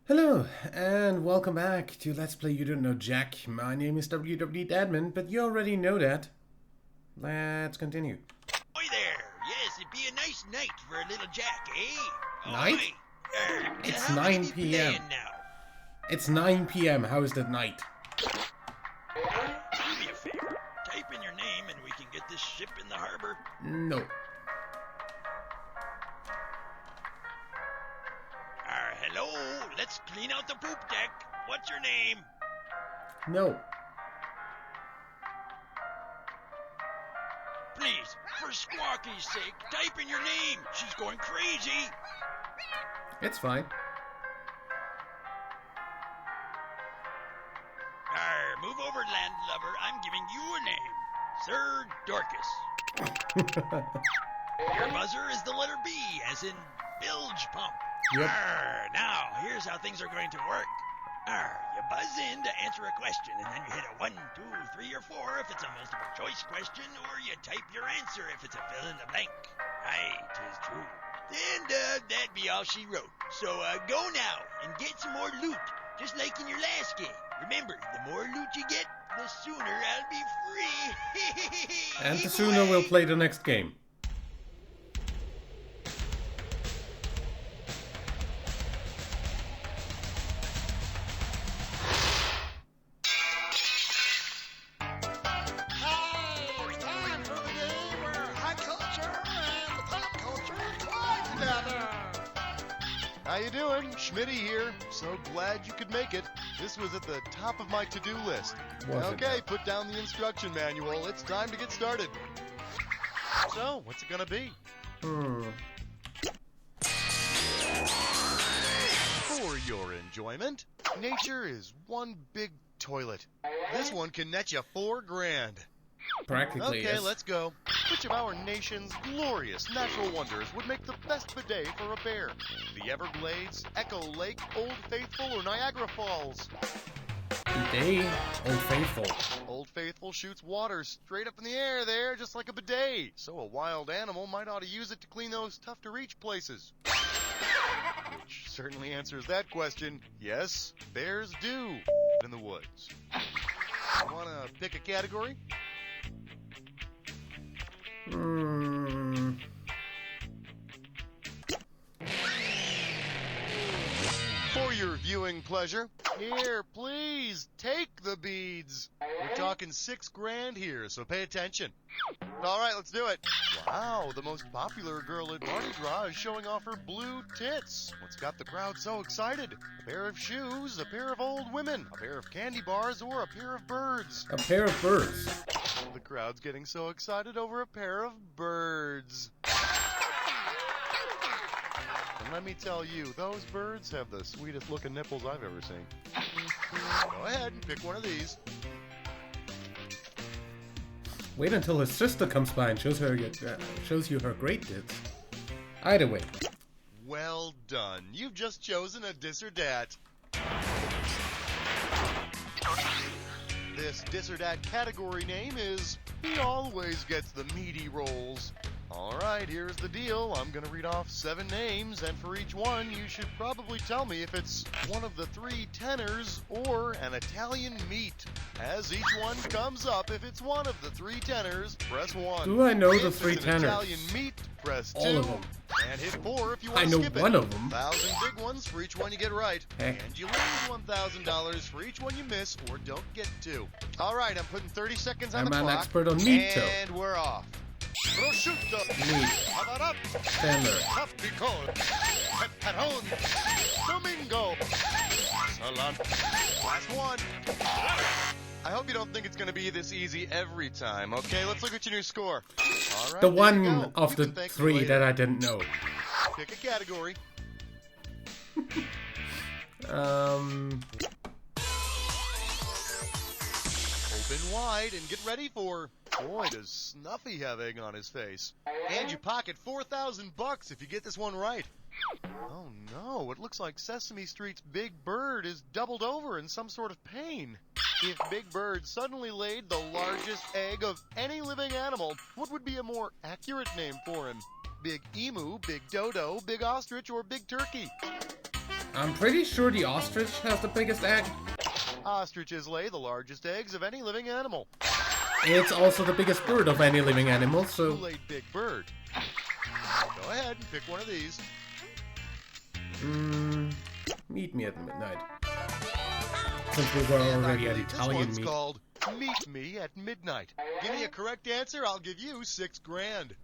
Hello, and welcome back to Let's Play You Don't Know Jack. My name is WW but you already know that. Let's continue. Oi there! Yes, it'd be a nice night for a little Jack, eh? Night? It's How many 9 be p.m. playing now? It's 9 p.m. How is that night? Do me a favor. Type in your name and we can get this ship in the harbor. No. Hello? Let's clean out the poop deck. What's your name? No. Please, for Squawky's sake, type in your name. She's going crazy. It's fine. Move over, landlubber. I'm giving you a name. Sir Dorcas. Your buzzer is the letter B, as in bilge pump. Yep. Now, here's how things are going to work. You buzz in to answer a question, and then you hit a 1, 2, 3, or 4 if it's a multiple choice question, or you type your answer if it's a fill in the blank. Aye, 'tis true. And that'd be all she wrote. So go now and get some more loot, just like in your last game. Remember, the more loot you get, the sooner I'll be free. And the sooner we'll play the next game. How you doing? Schmitty here. So glad you could make it. This was at the top of my to-do list. Okay, put down the instruction manual. It's time to get started. So, what's it gonna be? For your enjoyment, nature is one big toilet. This one can net you $4,000. Practically, Okay, yes. let's go. Which of our nation's glorious natural wonders would make the best bidet for a bear? The Everglades, Echo Lake, Old Faithful, or Niagara Falls? Bidet, Old Faithful. Old Faithful shoots water straight up in the air there, just like a bidet. So a wild animal might ought to use it to clean those tough-to-reach places. Which certainly answers that question. Yes, bears do in the woods. Wanna pick a category? For your viewing pleasure, here, please, take the beads. We're talking $6,000 here, so pay attention. All right, let's do it. Wow, the most popular girl at Mardi Gras is showing off her blue tits. What's got the crowd so excited? A pair of shoes, a pair of old women, a pair of candy bars, or a pair of birds? A pair of birds. The crowd's getting so excited over a pair of birds. And let me tell you, those birds have the sweetest looking nipples I've ever seen. Go ahead and pick one of these. Wait until his sister comes by and shows you her great tits. Either way. Well done. You've just chosen a dis or dat. This dis or dat category name is He Always Gets the Meaty Rolls. Alright, here's the deal. I'm gonna read off 7 names, and for each one, you should probably tell me if it's one of the 3 tenors or an Italian meat. As each one comes up, if it's one of the 3 tenors, press 1. Do I know if the 3 it's tenors? an Italian meat, press 2. All of them. And hit 4 if you I want to know skip it. one of them. 1,000 big ones for each one you get right. Hey. And you lose $1,000 for each one you miss or don't get to. Alright, I'm putting 30 seconds on I'm the an clock. expert on meat, too. And we're off. Prosciutto. Meat. Habanero. Tender. Papricone. Pepperoni. Domingo. Salad. Last one. I hope you don't think it's going to be this easy every time. Okay, let's look at your new score. All right, The there you one go. of You the can thank me 3 later. that I didn't know. Pick a category. Open wide and get ready for... Boy, does Snuffy have egg on his face. And you pocket $4,000 if you get this one right. Oh no, it looks like Sesame Street's Big Bird is doubled over in some sort of pain. If Big Bird suddenly laid the largest egg of any living animal, what would be a more accurate name for him? Big Emu, Big Dodo, Big Ostrich, or Big Turkey? I'm pretty sure the ostrich has the biggest egg. Ostriches lay the largest eggs of any living animal. It's also the biggest bird of any living animal, Who so... laid Big Bird? Go ahead and pick one of these. Meet me at midnight. Since we were already at This Italian one's meat. called Meet Me at Midnight. Give me a correct answer, I'll give you 6 grand.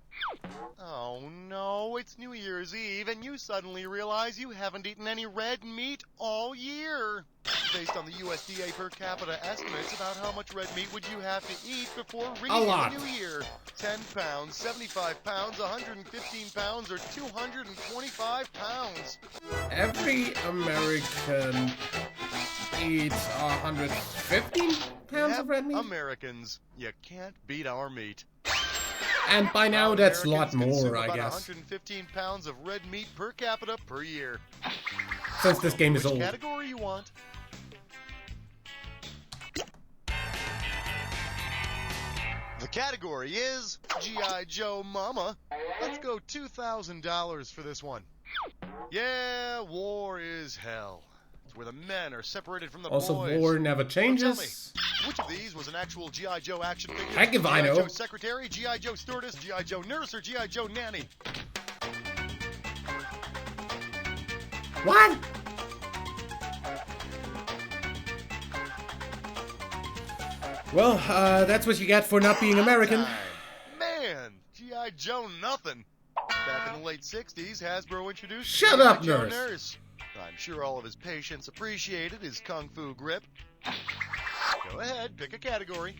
Oh no, it's New Year's Eve and you suddenly realize you haven't eaten any red meat all year. Based on the USDA per capita estimates about how much red meat would you have to eat before ringing in the new year? 10 pounds, 75 pounds, 115 pounds, or 225 pounds? Every American eats 115 pounds of red meat? Americans, you can't beat our meat. And by now that's a lot Americans consume more, I about guess. 115 pounds of red meat per capita per year. Since this game is Which old. category you want? The category is G.I. Joe Mama. Let's go $2,000 for this one. Yeah, war is hell. It's where the men are separated from the Also, boys. war never Now tell me, changes. which of these was an actual G.I. Joe action figure? Heck if I know. G.I. Joe secretary, G.I. Joe stewardess, G.I. Joe nurse, or G.I. Joe nanny? What? Well, that's what you get for not being American. Man, G.I. Joe nothing. Back in the late 60s, Hasbro introduced Shut G.I. up, Joe nurse. I'm sure all of his patients appreciated his kung fu grip. Go ahead, pick a category.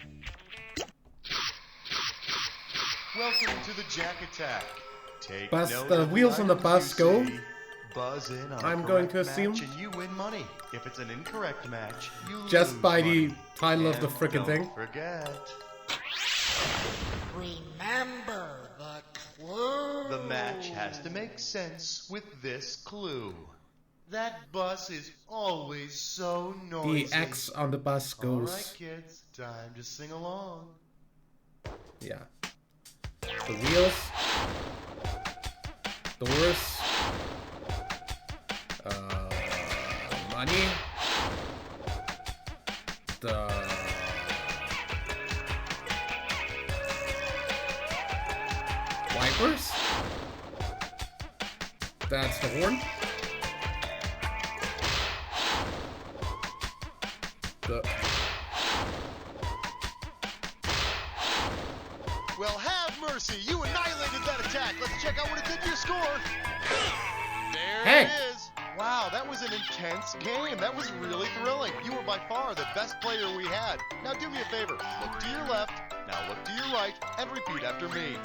Welcome to the Jack Attack. Take Bus, note the of wheels on the items bus you go. see. Buzz in on a I'm going to correct assume. match and you win money. If it's an incorrect match, you Just lose by money. the title of the And frickin' don't thing. forget, Remember the clue. the match has to make sense with this clue. That bus is always so noisy. The X on the bus goes. Alright, kids, time to sing along. Yeah. The wheels. Doors. Money. The wipers. That's the horn. The Well, have mercy, you annihilated that attack. Let's check out what it did to your score. There Hey. it is. Wow, that was an intense game. That was really thrilling. You were by far the best player we had. Now do me a favor. Look to your left, now look to your right, and repeat after me.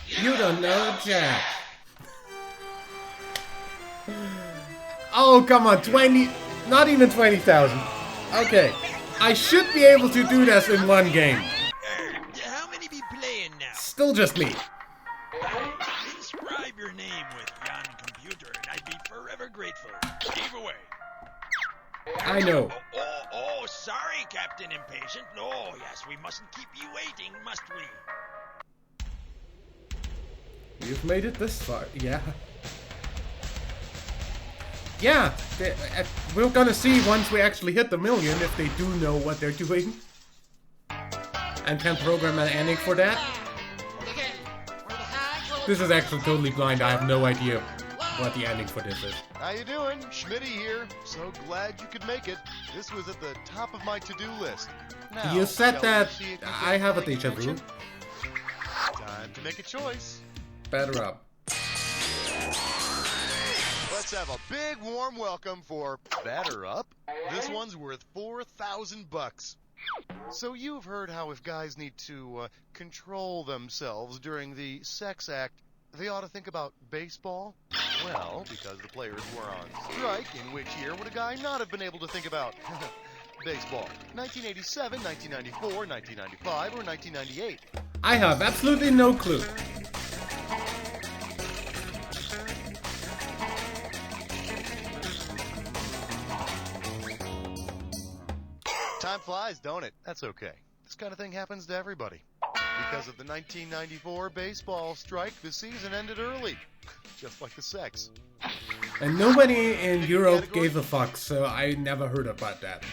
You don't know Jack. Oh, come on, 20, not even 20,000. Okay, I should be able to do this in one game. How many be playing now? Still just me. Inscribe your name with Yon Computer, and I'd be forever grateful. Steve away. I know. Oh, sorry, Captain Impatient. Oh, yes, we mustn't keep you waiting, must we? You've made it this far, yeah. Yeah, we're gonna see once we actually hit the million if they do know what they're doing. And can program an ending for that. This is actually totally blind, I have no idea what the ending for this is. How you doing? Schmitty here. So glad you could make it. This was at the top of my to-do list. Now, You said shall that we see if you I can have a pay deja vu. attention? Time to make a choice. Better up. Let's have a big warm welcome for Batter Up. This one's worth $4,000. So you've heard how if guys need to control themselves during the sex act, they ought to think about baseball? Well, because the players were on strike, in which year would a guy not have been able to think about baseball? 1987, 1994, 1995, or 1998? I have absolutely no clue. Time flies, don't it? That's okay. This kind of thing happens to everybody. Because of the 1994 baseball strike, the season ended early. Just like the sex. And nobody in Pick a Europe category. gave a fuck, so I never heard about that.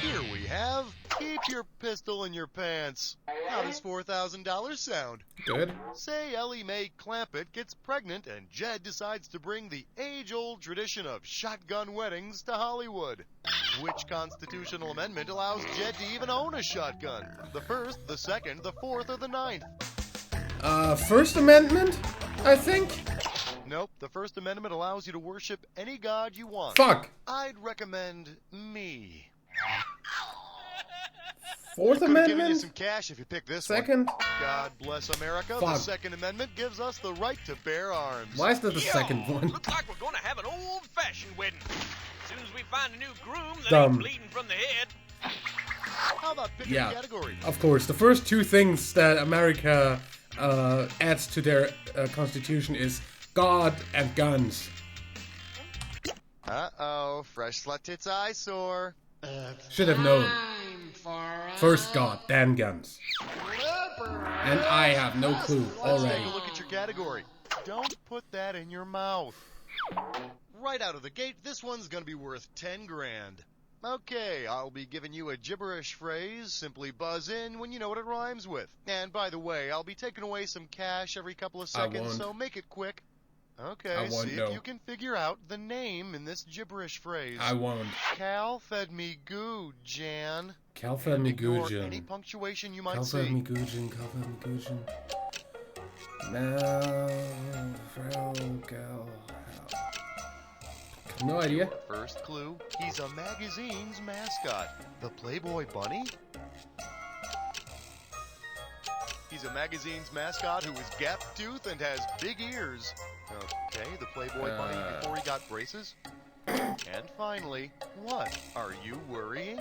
Here we have Keep Your Pistol in Your Pants. How does $4,000 sound? Good. Say Ellie Mae Clampett gets pregnant and Jed decides to bring the age-old tradition of shotgun weddings to Hollywood. Which constitutional amendment allows Jed to even own a shotgun? The first, the second, the fourth, or the ninth? First Amendment, I think? Nope, the First Amendment allows you to worship any god you want. Fuck. I'd recommend me. Fourth Could have given you Amendment? some cash if you picked this Second? one. God bless America. Fuck. The Second Amendment gives us the right to bear arms. Why is that the second Yo, one? Looks like we're gonna have an old-fashioned wedding. As soon as we find a new groom that Dumb. ain't bleeding from the head. How about picking Yeah. a category? Of course, the first two things that America adds to their constitution is God and guns. Uh-oh, fresh slut tits eyesore. Should have known. Time for First God, then guns. And I have no clue Let's already. take a look at your category. Don't put that in your mouth. Right out of the gate, this one's gonna be worth 10 grand. Okay, I'll be giving you a gibberish phrase. Simply buzz in when you know what it rhymes with. And by the way, I'll be taking away some cash every couple of I seconds, won't. so make it quick. Okay, I won't see know. if you can figure out the name in this gibberish phrase. I won't. Cal fed me goo, Jan. Kalfed And me ignore any Gujin. punctuation you might Kalfed see. me Gujin. Kalfed me Gujin. Now, Gal. No idea. First clue, he's a magazine's mascot. The Playboy Bunny? He's a magazine's mascot who is gap-toothed and has big ears. Okay, the Playboy Bunny before he got braces. And finally, what? Are you worrying?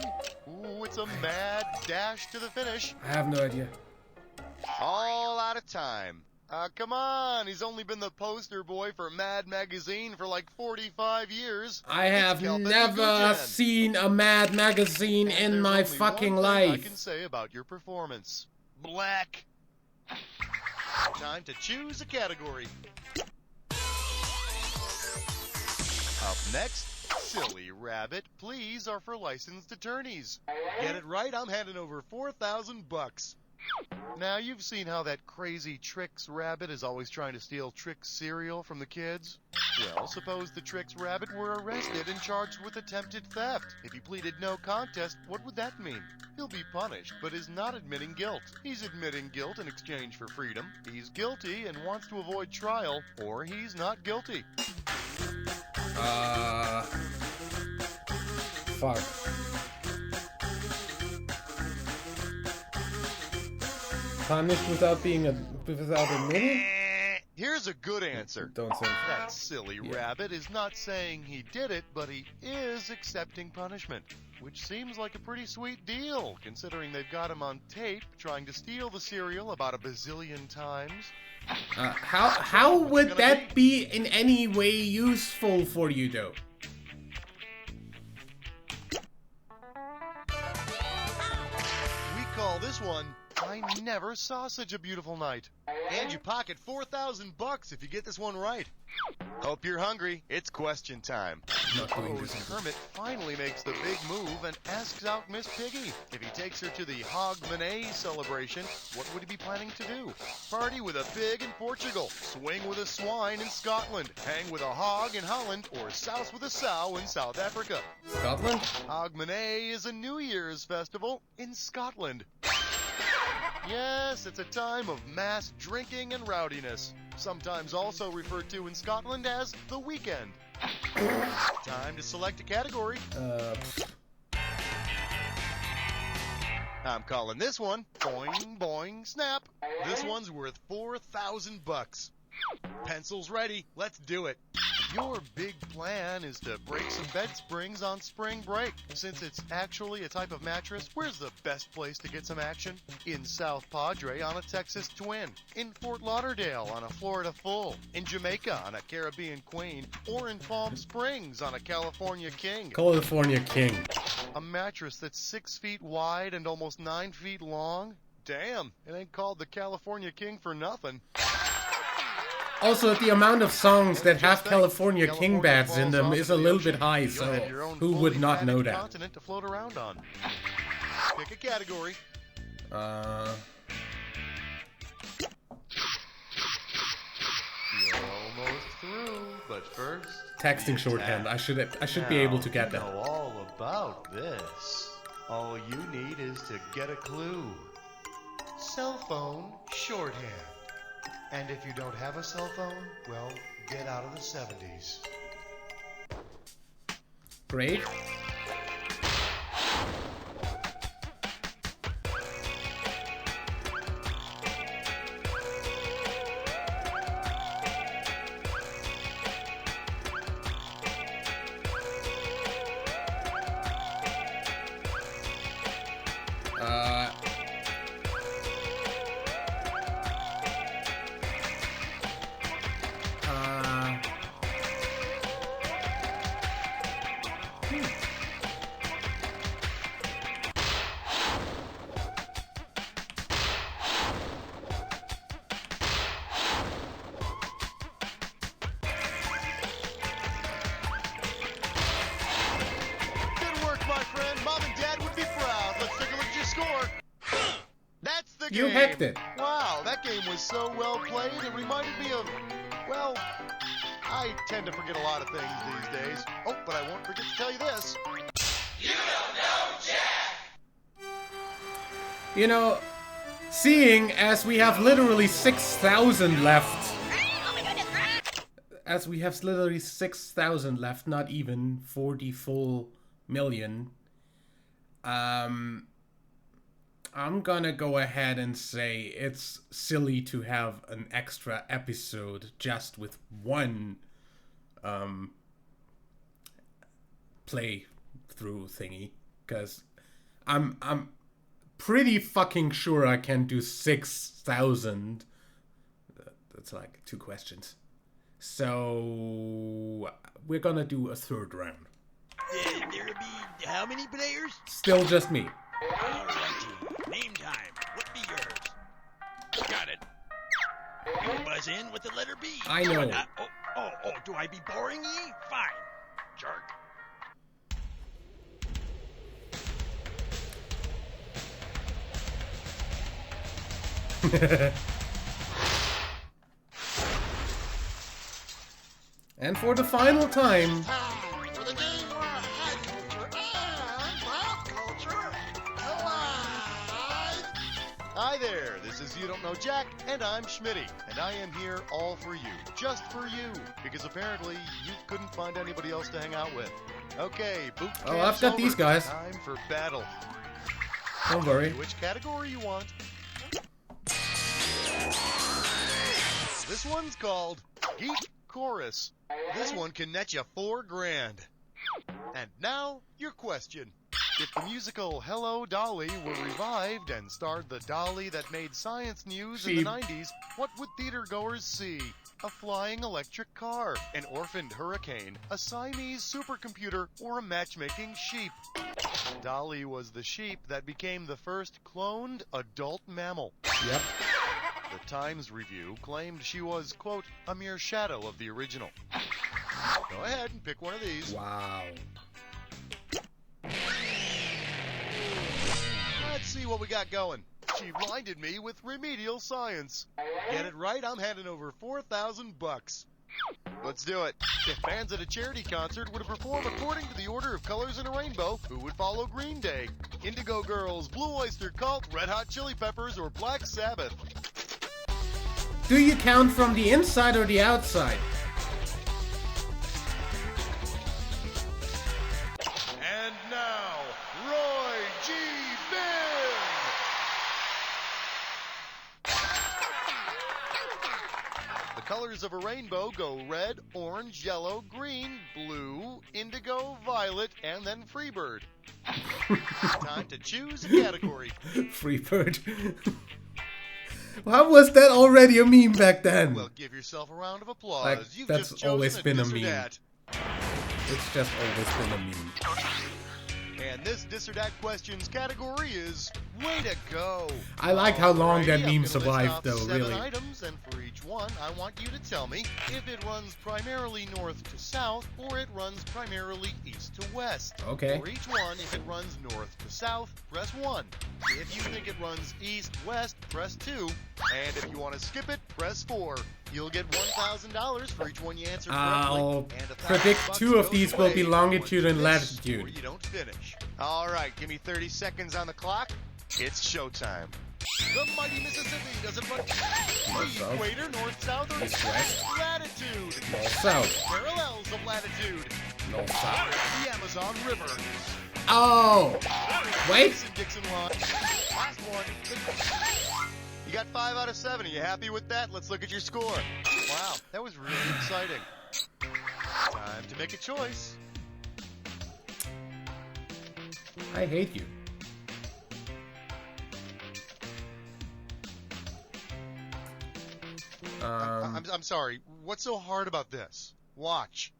Ooh, it's a mad dash to the finish. I have no idea. All out of time. Come on, he's only been the poster boy for Mad Magazine for like 45 years. I have It's Kelvin never Guggen. seen a Mad magazine And in there's my only fucking one thing I life. can say about your performance. Black. Time to choose a category. Up next, Silly Rabbit, please are for licensed attorneys. Get it right, I'm handing over $4,000. Now, you've seen how that crazy Trix Rabbit is always trying to steal Trix cereal from the kids? Well, suppose the Trix Rabbit were arrested and charged with attempted theft. If he pleaded no contest, what would that mean? He'll be punished, but is not admitting guilt. He's admitting guilt in exchange for freedom. He's guilty and wants to avoid trial, or he's not guilty. Fuck. Punished without admitting? Here's a good answer. Don't say. That silly rabbit is not saying he did it, but he is accepting punishment. Which seems like a pretty sweet deal, considering they've got him on tape trying to steal the cereal about a bazillion times. How would that be in any way useful for you, though? We call this one, I Never Saw Such a Beautiful Night. And you pocket $4,000 if you get this one right. Hope you're hungry. It's question time. Not doing Rose this. Kermit finally makes the big move and asks out Miss Piggy. If he takes her to the Hogmanay celebration, what would he be planning to do? Party with a pig in Portugal, swing with a swine in Scotland, hang with a hog in Holland, or souse with a sow in South Africa. Scotland? Hogmanay is a New Year's festival in Scotland. Yes, it's a time of mass drinking and rowdiness, sometimes also referred to in Scotland as the weekend. Time to select a category. I'm calling this one Boing Boing Snap. This one's worth $4,000. Pencils ready, let's do it. Your big plan is to break some bed springs on spring break. Since it's actually a type of mattress, where's the best place to get some action? In South Padre on a Texas Twin, in Fort Lauderdale on a Florida Full, in Jamaica on a Caribbean Queen, or in Palm Springs on a California King. California King. A mattress that's 6 feet wide and almost 9 feet long? Damn, it ain't called the California King for nothing. Also, the amount of songs that have Just think, California king bats in falls them off is of a the little ocean, bit high, you'll so have your own who would fully not know fatted that? continent to float around on. Pick a category. You're almost through, but first... Texting shorthand. I should be able to get You that. know all about this. All you need is to get a clue. Cell phone shorthand. And if you don't have a cell phone, well, get out of the 70s. Great. Good work, my friend. Mom and Dad would be proud. Let's take a look at your score. That's the game. You hacked it. Wow, that game was so well played. It reminded me of, well, I tend to forget a lot of things these days. Oh, but I won't forget to tell you this. You know, seeing as we have literally 6,000 left. As we have literally 6,000 left, not even 40 full million. I'm gonna go ahead and say it's silly to have an extra episode just with one play through thingy, because I'm pretty fucking sure I can do 6,000. That's like 2 questions. So we're gonna do a third round. There'll be how many players? Still just me. Alrighty. Name time. What be yours? Got it. You buzz in with the letter B. I know. Do I be boring ye? Fine. Jerk. And for the final time, Time for the game where high culture and pop culture collide. Hi there, this is You Don't Know Jack, and I'm Schmitty, and I am here all for you, just for you, because apparently you couldn't find anybody else to hang out with. Okay, boot Oh, camp's I've got over. these guys. Time for battle. don't worry. Which category you want? This one's called Geek Chorus. This one can net you $4 grand. And now, your question. If the musical Hello, Dolly were revived and starred the Dolly that made science news in the 90s, what would theatergoers see? A flying electric car, an orphaned hurricane, a Siamese supercomputer, or a matchmaking sheep? Dolly was the sheep that became the first cloned adult mammal. Yep. The Times Review claimed she was, quote, a mere shadow of the original. Go ahead and pick one of these. Wow. Let's see what we got going. She blinded me with remedial science. Get it right, I'm handing over $4,000. Let's do it. If fans at a charity concert were to perform according to the order of colors in a rainbow, who would follow Green Day? Indigo Girls, Blue Oyster Cult, Red Hot Chili Peppers, or Black Sabbath? Do you count from the inside or the outside? And now, Roy G. Biv! The colors of a rainbow go red, orange, yellow, green, blue, indigo, violet, and then Freebird. Time to choose a category. Freebird. How was that already a meme back then? Well, give yourself a round of applause. Like, You've that's just chosen always been a this or meme. that. It's just always been a meme. And this Dis or Dat Questions category is Way to Go. I like how long that Alrighty, meme I'm gonna list survived, off though, 7 really. items, and for each one, I want you to tell me if it runs primarily north to south or it runs primarily east to west. Okay. For each one, if it runs north to south, press 1. If you think it runs east-west, press 2. And if you want to skip it, press 4. You'll get $1,000 for each one you answer correctly. I'll and $1,000 predict 2 of goes these will away be for longitude once and you miss or latitude. you don't finish. All right, give me 30 seconds on the clock. It's showtime. The mighty Mississippi doesn't run North-south. equator, north-south, or East-west. latitude. North-south. Parallels of latitude. North-south. The Amazon River. Oh! Wait! Dixon line. Last one. You got 5 out of 7. Are you happy with that? Let's look at your score. Wow, that was really exciting. Time to make a choice. I hate you. I'm sorry. What's so hard about this? Watch.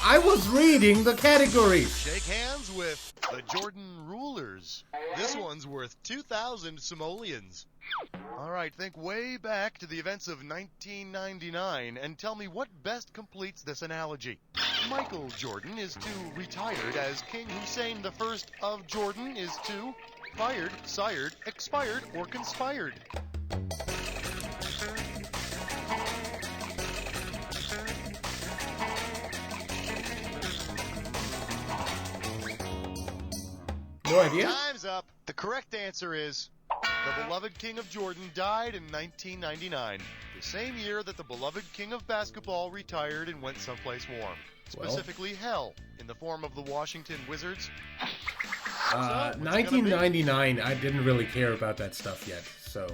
I was reading the categories. Shake hands with the Jordan Rulers. This one's worth 2,000 simoleons. All right, think way back to the events of 1999 and tell me what best completes this analogy. Michael Jordan is too retired as King Hussein I of Jordan is too fired, sired, expired, or conspired. No idea. Time's up. The correct answer is the beloved King of Jordan died in 1999, the same year that the beloved King of Basketball retired and went someplace warm. Well. Specifically hell, in the form of the Washington Wizards. So, what's it gonna be? 1999, I didn't really care about that stuff yet, so,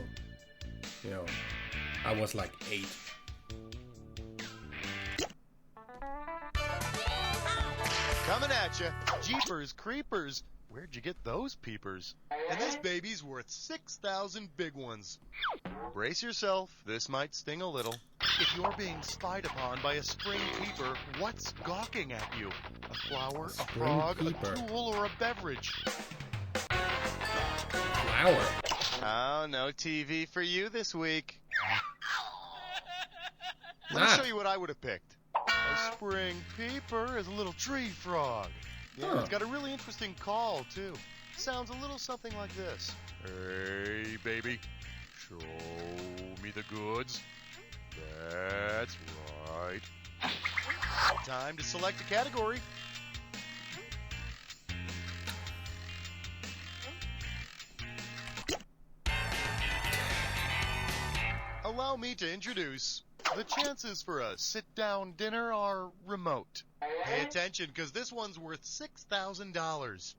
you know, I was like 8. Coming at you, Jeepers Creepers. Where'd you get those peepers? And this baby's worth 6,000 big ones. Brace yourself, this might sting a little. If you're being spied upon by a spring peeper, what's gawking at you? A flower, a Spring frog, peeper. a tool, or a beverage? Flower. Oh, no TV for you this week. Let me Nah. show you what I would have picked. A spring peeper is a little tree frog. Yeah, Huh. it's got a really interesting call, too. Sounds a little something like this. Hey, baby, show me the goods. That's right. Time to select a category. Allow me to introduce. The chances for a sit-down dinner are remote. Pay attention, because this one's worth $6,000.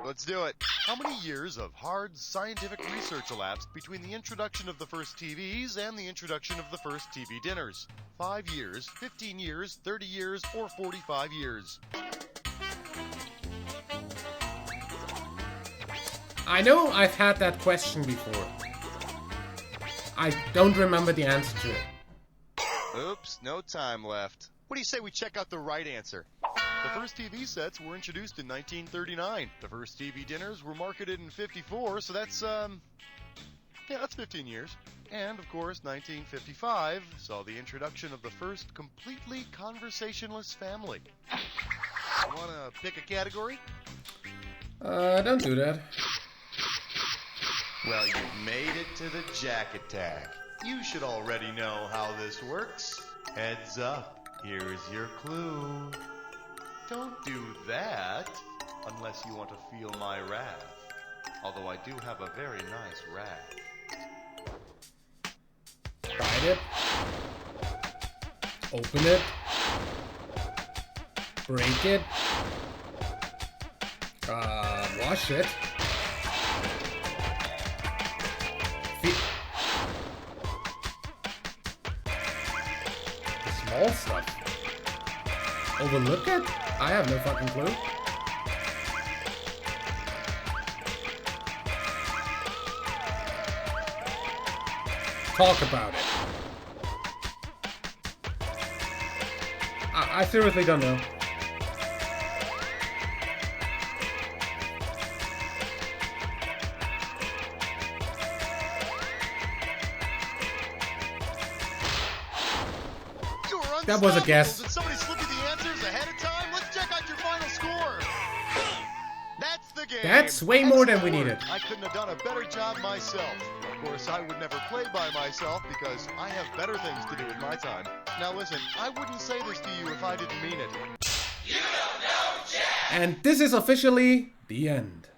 Let's do it. How many years of hard scientific research elapsed between the introduction of the first TVs and the introduction of the first TV dinners? 5 years, 15 years, 30 years, or 45 years? I know I've had that question before. I don't remember the answer to it. Oops, no time left. What do you say we check out the right answer? The first TV sets were introduced in 1939. The first TV dinners were marketed in 54, so that's 15 years. And, of course, 1955 saw the introduction of the first completely conversationless family. Want to pick a category? Don't do that. Well, you've made it to the jacket tag. You should already know how this works. Heads up, here's your clue. Don't do that unless you want to feel my wrath. Although I do have a very nice wrath. Bite it. Open it. Break it. Wash it. The small stuff. Overlook it? I have no fucking clue. Talk about it. I seriously don't know. That was a guess. Did somebody slip you the answers ahead of time? Let's check out your final score. That's the game. That's way more than we needed. I couldn't have done a better job myself. Of course, I would never play by myself because I have better things to do with my time. Now listen, I wouldn't say this to you if I didn't mean it. You don't know Jack! And this is officially the end.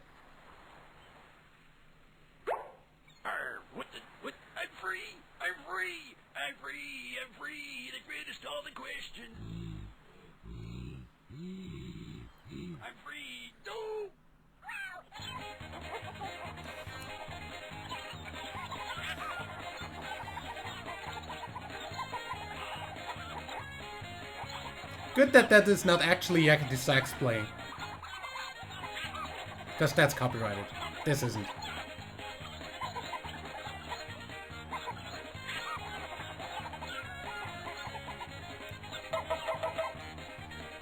What? I'm free! I'm free! I'm free! I'm free! The greatest all the questions! I'm free! No! Good that that is not actually Yakety Sax playing. Because that's copyrighted. This isn't.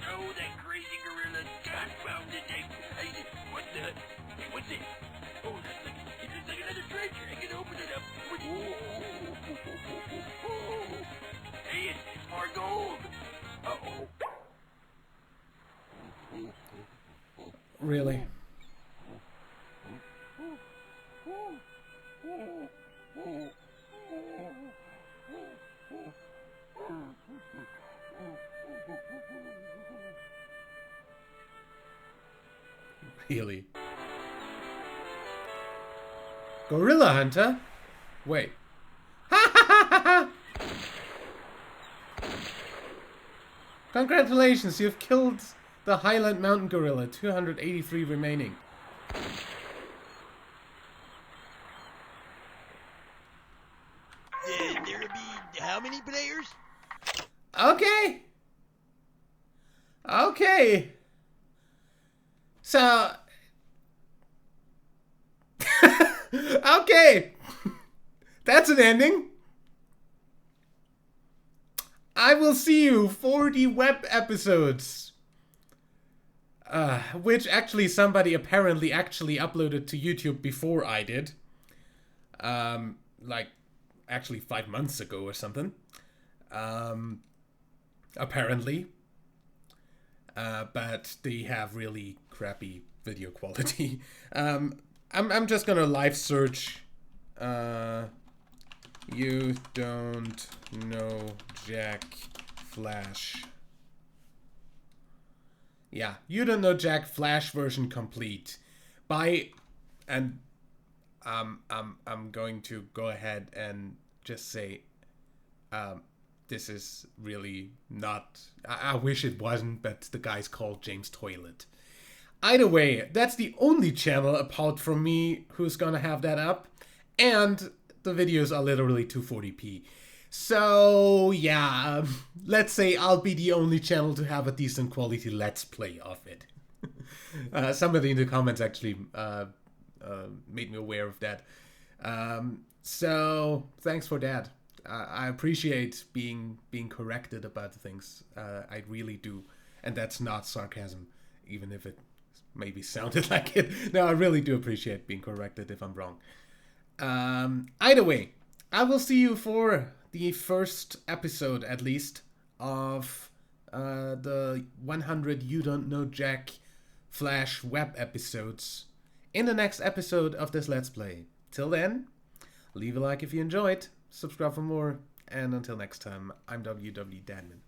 Oh, that crazy gorilla! Confounded thing! What the? What's it? Oh, it looks like another treasure. I can open it up. Hey, it's more gold. Uh-oh. Really? Really? Gorilla Hunter? Wait. Ha ha ha ha ha! Congratulations, you've killed the Highland Mountain Gorilla. 283 remaining. There'll be how many players? Okay. Okay. So. Okay. That's an ending. I will see you for the web episodes. Which actually somebody apparently actually uploaded to YouTube before I did. Like, actually 5 months ago or something. Apparently. But they have really crappy video quality. I'm just gonna live search. You don't know Jack Flash. Yeah, you don't know Jack Flash version complete. And I'm going to go ahead and just say, this is really not. I wish it wasn't, but the guy's called James Toilet. Either way, that's the only channel apart from me who's gonna have that up, and the videos are literally 240p. So yeah, let's say I'll be the only channel to have a decent quality Let's Play of it. Somebody in the comments actually made me aware of that. So thanks for that. I appreciate being corrected about things. I really do, and that's not sarcasm, even if it maybe sounded like it. No, I really do appreciate being corrected if I'm wrong. Either way, I will see you for the first episode, at least, of the 100 You Don't Know Jack Flash web episodes in the next episode of this Let's Play. Till then, leave a like if you enjoyed, subscribe for more, and until next time, I'm WW Dadman.